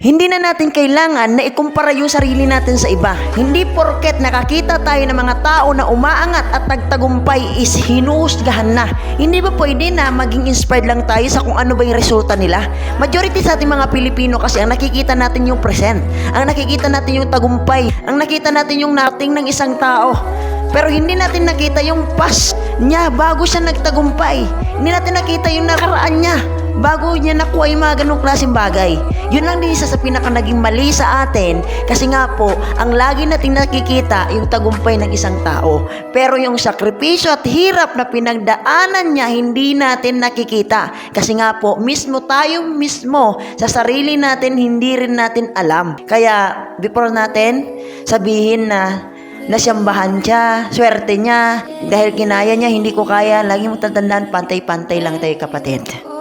Hindi na natin kailangan na ikumpara yung sarili natin sa iba. Hindi porket nakakita tayo ng mga tao na umaangat at nagtagumpay is hinuhusgahan na. Hindi ba pwede na maging inspired lang tayo sa kung ano ba yung resulta nila? Majority sa ating mga Pilipino kasi ang nakikita natin yung present. Ang nakikita natin yung tagumpay. Ang nakita natin yung nating ng isang tao. Pero hindi natin nakita yung past niya bago siya nagtagumpay. Hindi natin nakita yung nakaraan niya bago niya nakuha yung mga ganong klaseng bagay. Yun lang din isa sa pinaka naging mali sa atin kasi nga po, ang lagi natin nakikita yung tagumpay ng isang tao. Pero yung sakripisyo at hirap na pinagdaanan niya, hindi natin nakikita. Kasi nga po, mismo tayo mismo sa sarili natin, hindi rin natin alam. Kaya, before natin sabihin na nasyambahan siya, swerte niya, dahil kinaya niya, hindi ko kaya, lagi mo tatandaan, pantay-pantay lang tayo kapatid.